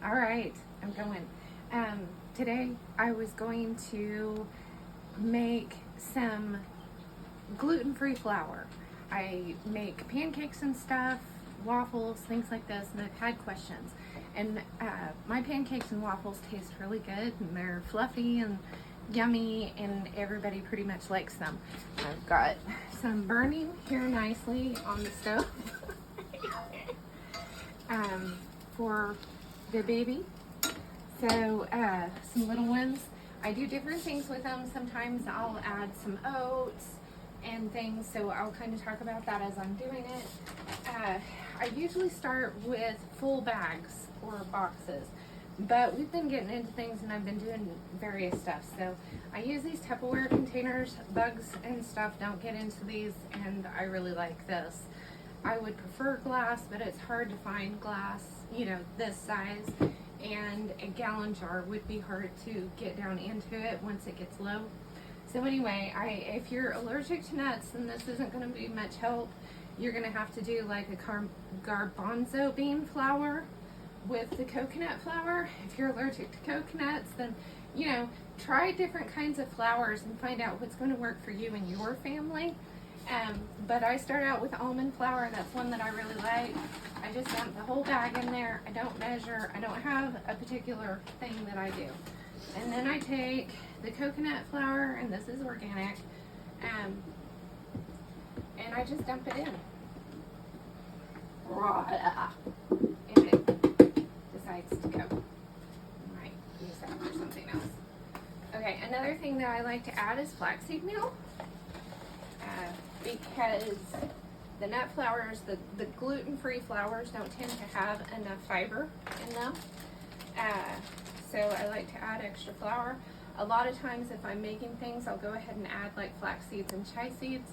All right, I'm going. Today I was going to make some gluten-free flour. I make pancakes and stuff, waffles, things like this, and I've had questions. And my pancakes and waffles taste really good, and they're fluffy and yummy, and everybody pretty much likes them. I've got some burning here nicely on the stove for the baby. So some little ones. I do different things with them. Sometimes I'll add some oats and things, so I'll kind of talk about that as I'm doing it. I usually start with full bags or boxes, but we've been getting into things and I've been doing various stuff. So I use these Tupperware containers. Bugs and stuff don't get into these, and I really like this. I would prefer glass, but it's hard to find glass, this size. And a gallon jar would be hard to get down into it once it gets low. So anyway, if you're allergic to nuts, then this isn't going to be much help. You're going to have to do like a garbanzo bean flour with the coconut flour. If you're allergic to coconuts, then try different kinds of flours and find out what's going to work for you and your family. But I start out with almond flour. That's one that I really like. I just dump the whole bag in there. I don't measure. I don't have a particular thing that I do. And then I take the coconut flour, and this is organic, and I just dump it in. And it decides to go. I might use that for something else. Okay, another thing that I like to add is flaxseed meal. Because the nut flours, the gluten-free flours don't tend to have enough fiber in them. So I like to add extra flour. A lot of times if I'm making things, I'll go ahead and add like flax seeds and chia seeds.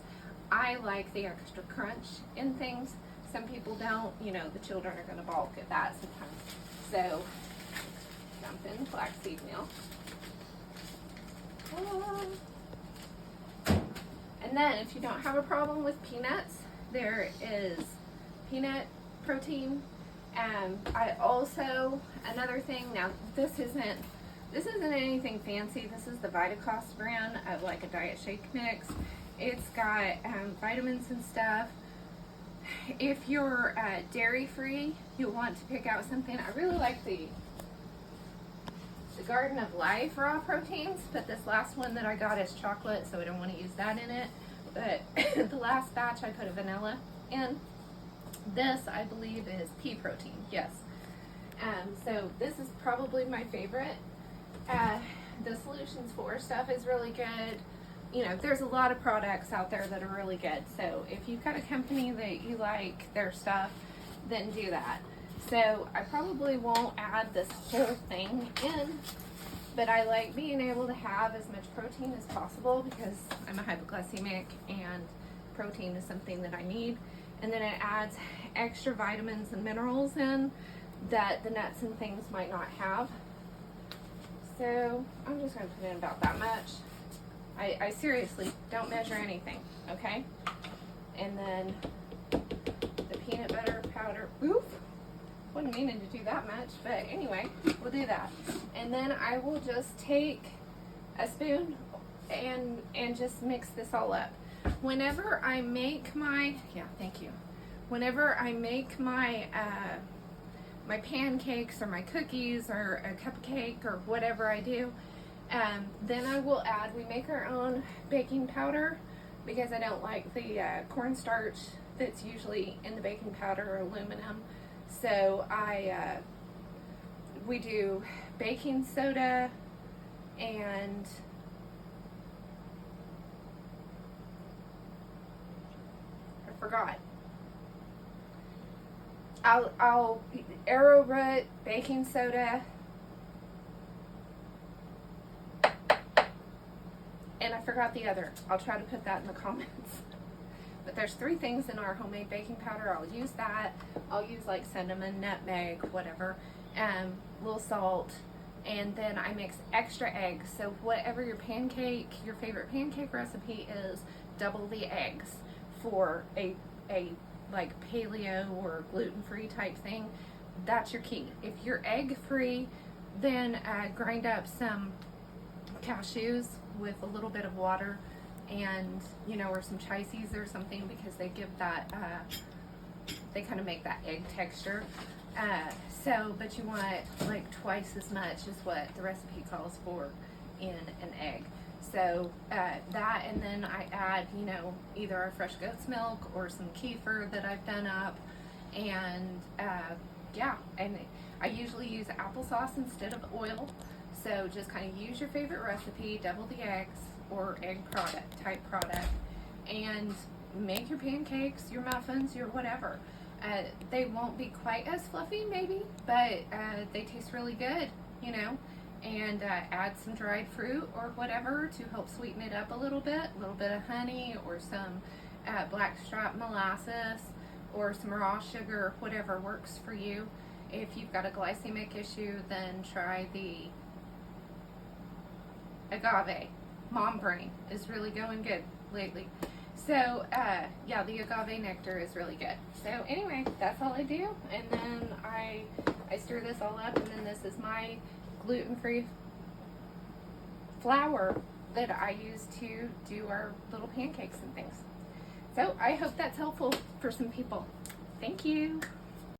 I like the extra crunch in things. Some people don't, the children are going to balk at that sometimes. So dump in flaxseed meal. And then if you don't have a problem with peanuts, there is peanut protein. I also, another thing, now this isn't anything fancy. This is the Vitacost brand of like a diet shake mix. It's got vitamins and stuff. If you're dairy free, you'll want to pick out something. I really like the Garden of Life raw proteins, but this last one that I got is chocolate, so I don't want to use that in it. But the last batch I put a vanilla in. This, I believe, is pea protein, yes. So this is probably my favorite. The Solutions 4 stuff is really good. There's a lot of products out there that are really good. So if you've got a company that you like their stuff, then do that. So I probably won't add this whole thing in, but I like being able to have as much protein as possible because I'm a hypoglycemic and protein is something that I need. And then it adds extra vitamins and minerals in that the nuts and things might not have. So I'm just going to put in about that much. I seriously don't measure anything, okay? And then the peanut butter powder. Oof! Wasn't meaning to do that much, but anyway, we'll do that. And then I will just take a spoon and just mix this all up. Whenever I make my, whenever I make my my pancakes or my cookies or a cupcake or whatever I do, then I will add, we make our own baking powder because I don't like the cornstarch that's usually in the baking powder or aluminum. So we do baking soda and I forgot. I'll Arrowroot, baking soda, and I forgot the other. I'll try to put that in the comments. But there's 3 things in our homemade baking powder. I'll use that. I'll use like cinnamon, nutmeg, whatever, little salt, and then I mix extra eggs. So whatever your favorite pancake recipe is, double the eggs for a like paleo or gluten-free type thing. that's your key. If you're egg free, then grind up some cashews with a little bit of water and, you know, or some chia seeds or something, because they give that, they kind of make that egg texture. But you want like twice as much as what the recipe calls for in an egg. So that, and then I add, you know, either our fresh goat's milk or some kefir that I've done up, and yeah, and I usually use applesauce instead of oil. So just kind of use your favorite recipe, double the eggs or egg type product, and make your pancakes, your muffins, your whatever. They won't be quite as fluffy maybe, but they taste really good, you know. And add some dried fruit or whatever to help sweeten it up a little bit of honey or some blackstrap molasses or some raw sugar, whatever works for you. If you've got a glycemic issue, then try the agave. Mom brain is really going good lately. So yeah, the agave nectar is really good. So anyway, that's all I do, and then I stir this all up, and then this is my gluten-free flour that I use to do our little pancakes and things. So I hope that's helpful for some people. Thank you.